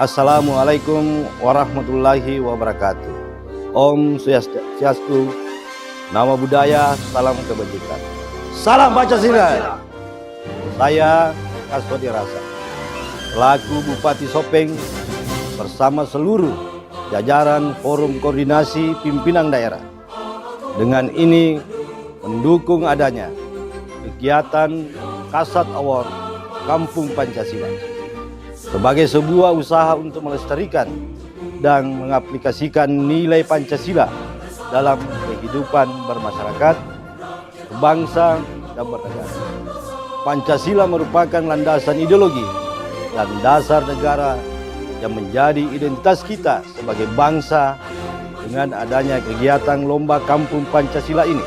Assalamualaikum warahmatullahi wabarakatuh. Om Swastiastu, Namo Buddhaya, salam kebajikan. Salam Pancasila. Saya Kaswadi Rasa, selaku Bupati Sopeng bersama seluruh jajaran Forum Koordinasi Pimpinan Daerah. Dengan ini mendukung adanya kegiatan Kasat Award Kampung Pancasila sebagai sebuah usaha untuk melestarikan dan mengaplikasikan nilai Pancasila dalam kehidupan bermasyarakat, berbangsa, dan bernegara. Pancasila merupakan landasan ideologi dan dasar negara yang menjadi identitas kita sebagai bangsa. Dengan adanya kegiatan Lomba Kampung Pancasila ini,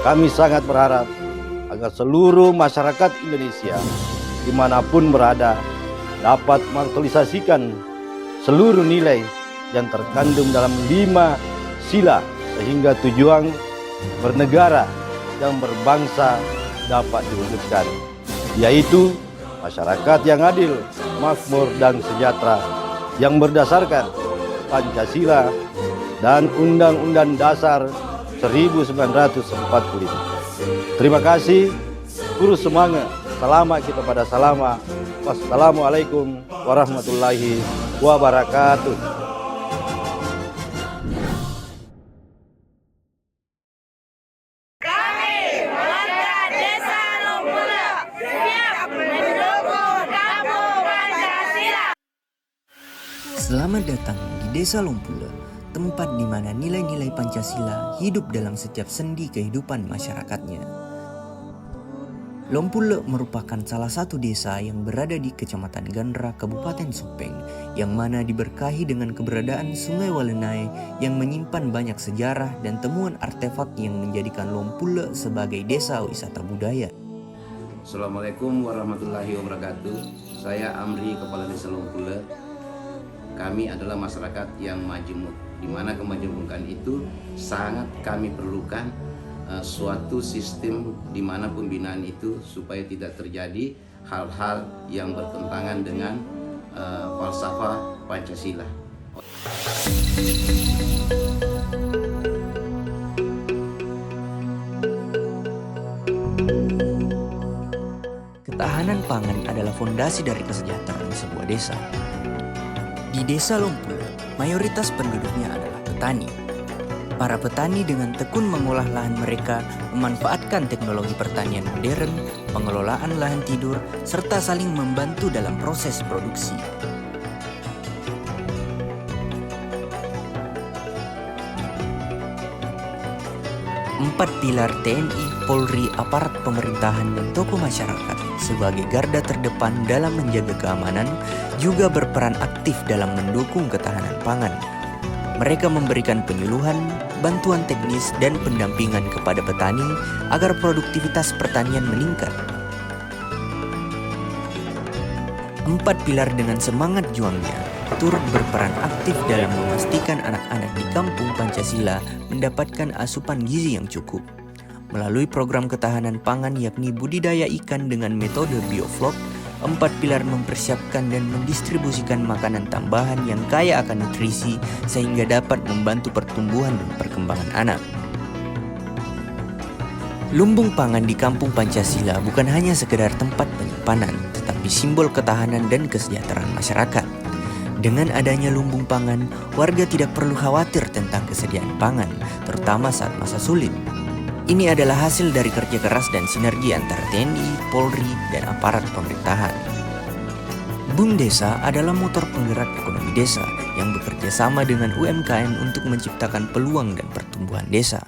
kami sangat berharap agar seluruh masyarakat Indonesia dimanapun berada dapat mengaktualisasikan seluruh nilai yang terkandung dalam 5 sila sehingga tujuan bernegara dan berbangsa dapat diwujudkan, yaitu masyarakat yang adil, makmur, dan sejahtera yang berdasarkan Pancasila dan Undang-Undang Dasar 1945. Terima kasih, terus semangat, selamat kita pada salama. Wassalamualaikum warahmatullahi wabarakatuh. Kami warga Desa Lompule siap mendukung Kampung Pancasila. Selamat datang di Desa Lompule, tempat di mana nilai-nilai Pancasila hidup dalam setiap sendi kehidupan masyarakatnya. Lompule merupakan salah satu desa yang berada di Kecamatan Gandra, Kabupaten Sopeng, yang mana diberkahi dengan keberadaan Sungai Walenai yang menyimpan banyak sejarah dan temuan artefak yang menjadikan Lompule sebagai desa wisata budaya. Assalamualaikum warahmatullahi wabarakatuh. Saya Amri, Kepala Desa Lompule. Kami adalah masyarakat yang majemuk, di mana kemajemukan itu sangat kami perlukan suatu sistem di mana pembinaan itu supaya tidak terjadi hal-hal yang bertentangan dengan falsafah Pancasila. Ketahanan pangan adalah fondasi dari kesejahteraan sebuah desa. Di Desa Lompule, mayoritas penduduknya adalah petani. Para petani dengan tekun mengolah lahan mereka, memanfaatkan teknologi pertanian modern, pengelolaan lahan tidur, serta saling membantu dalam proses produksi. Empat pilar TNI, Polri, aparat pemerintahan, dan tokoh masyarakat sebagai garda terdepan dalam menjaga keamanan juga berperan aktif dalam mendukung ketahanan pangan. Mereka memberikan penyuluhan, bantuan teknis, dan pendampingan kepada petani agar produktivitas pertanian meningkat. Empat pilar dengan semangat juangnya turut berperan aktif dalam memastikan anak-anak di Kampung Pancasila mendapatkan asupan gizi yang cukup. Melalui program ketahanan pangan yakni budidaya ikan dengan metode bioflok, empat pilar mempersiapkan dan mendistribusikan makanan tambahan yang kaya akan nutrisi sehingga dapat membantu pertumbuhan dan perkembangan anak. Lumbung pangan di Kampung Pancasila bukan hanya sekedar tempat penyimpanan, tetapi simbol ketahanan dan kesejahteraan masyarakat. Dengan adanya lumbung pangan, warga tidak perlu khawatir tentang kesediaan pangan, terutama saat masa sulit. Ini adalah hasil dari kerja keras dan sinergi antara TNI, Polri, dan aparat pemerintahan. BUM Desa adalah motor penggerak ekonomi desa yang bekerja sama dengan UMKM untuk menciptakan peluang dan pertumbuhan desa.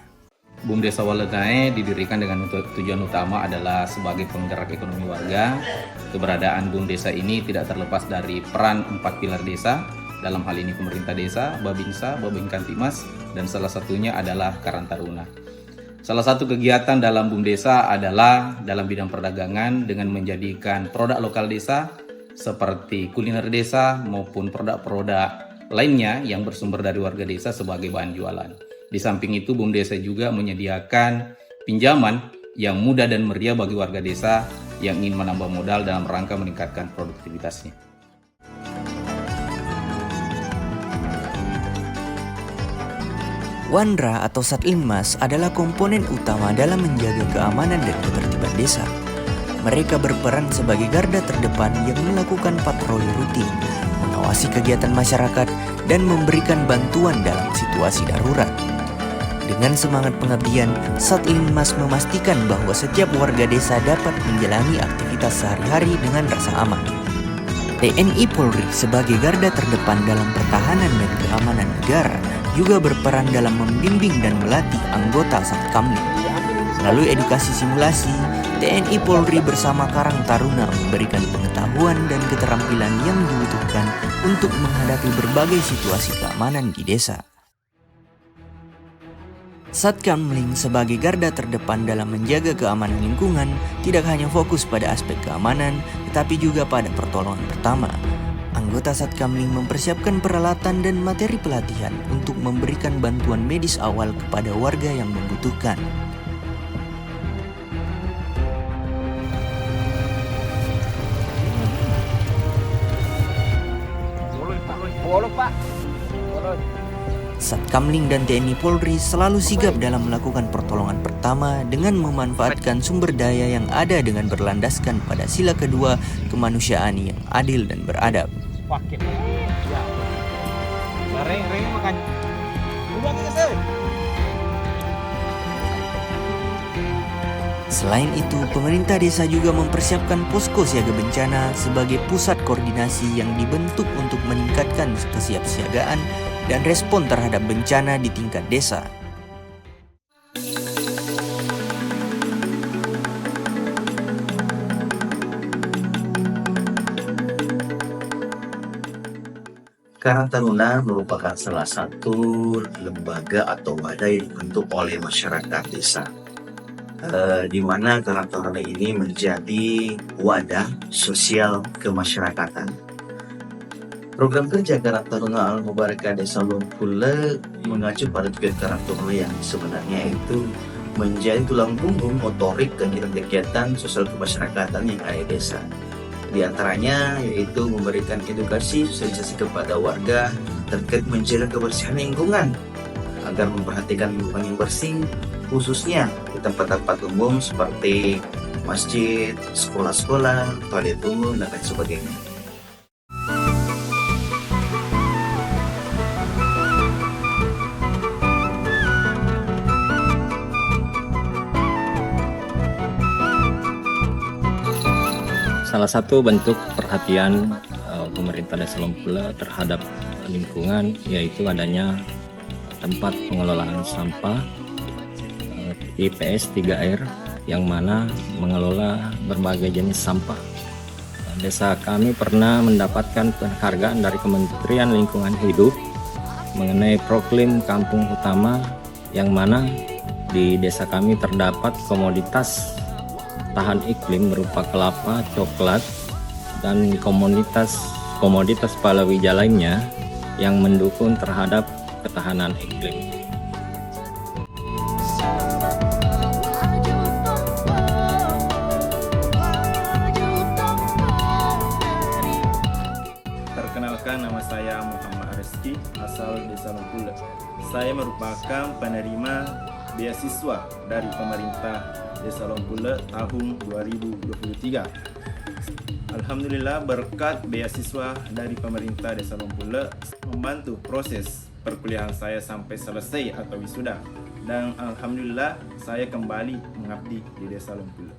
BUM Desa Walenai didirikan dengan tujuan utama adalah sebagai penggerak ekonomi warga. Keberadaan BUM Desa ini tidak terlepas dari peran empat pilar desa, dalam hal ini pemerintah desa, Babinsa, Babinkantimas, dan salah satunya adalah Karang Taruna. Salah satu kegiatan dalam BUM Desa adalah dalam bidang perdagangan dengan menjadikan produk lokal desa seperti kuliner desa maupun produk-produk lainnya yang bersumber dari warga desa sebagai bahan jualan. Di samping itu, BUM Desa juga menyediakan pinjaman yang mudah dan meriah bagi warga desa yang ingin menambah modal dalam rangka meningkatkan produktivitasnya. Wanra atau Satlinmas adalah komponen utama dalam menjaga keamanan dan ketertiban desa. Mereka berperan sebagai garda terdepan yang melakukan patroli rutin, mengawasi kegiatan masyarakat, dan memberikan bantuan dalam situasi darurat. Dengan semangat pengabdian, Satlinmas memastikan bahwa setiap warga desa dapat menjalani aktivitas sehari-hari dengan rasa aman. TNI Polri sebagai garda terdepan dalam pertahanan dan keamanan negara juga berperan dalam membimbing dan melatih anggota Satkamling. Melalui edukasi simulasi, TNI Polri bersama Karang Taruna memberikan pengetahuan dan keterampilan yang dibutuhkan untuk menghadapi berbagai situasi keamanan di desa. Satkamling sebagai garda terdepan dalam menjaga keamanan lingkungan tidak hanya fokus pada aspek keamanan, tetapi juga pada pertolongan pertama. Anggota Satkamling mempersiapkan peralatan dan materi pelatihan untuk memberikan bantuan medis awal kepada warga yang membutuhkan. Satkamling dan TNI Polri selalu sigap dalam melakukan pertolongan pertama dengan memanfaatkan sumber daya yang ada dengan berlandaskan pada sila kedua kemanusiaan yang adil dan beradab. Selain itu, pemerintah desa juga mempersiapkan posko siaga bencana sebagai pusat koordinasi yang dibentuk untuk meningkatkan kesiapsiagaan dan respon terhadap bencana di tingkat desa. Karang Taruna merupakan salah satu lembaga atau wadah yang dibentuk oleh masyarakat desa, di mana Karang Taruna ini menjadi wadah sosial kemasyarakatan. Program kerja Karang Taruna Al-Mubarakah Desa Lompule mengacu pada tujuan Karang Taruna yang sebenarnya itu menjadi tulang punggung motorik kegiatan-kegiatan sosial kemasyarakatan yang ada di desa. Di antaranya yaitu memberikan edukasi sosialisasi kepada warga terkait menjaga kebersihan lingkungan agar memperhatikan lingkungan yang bersih, khususnya di tempat-tempat umum seperti masjid, sekolah-sekolah, toilet umum, dan lain sebagainya. Salah satu bentuk perhatian pemerintah Desa Lompule terhadap lingkungan yaitu adanya tempat pengelolaan sampah IPS 3R yang mana mengelola berbagai jenis sampah. Desa kami pernah mendapatkan penghargaan dari Kementerian Lingkungan Hidup mengenai Proklim Kampung Utama yang mana di desa kami terdapat komoditas tahan iklim berupa kelapa, coklat, dan komoditas palawija lainnya yang mendukung terhadap ketahanan iklim. Perkenalkan, nama saya Muhammad Rizky, asal Desa Lompule. Saya merupakan penerima beasiswa dari pemerintah Desa Lompule tahun 2023. Alhamdulillah, berkat beasiswa dari pemerintah Desa Lompule membantu proses perkuliahan saya sampai selesai atau wisuda, dan alhamdulillah saya kembali mengabdi di Desa Lompule.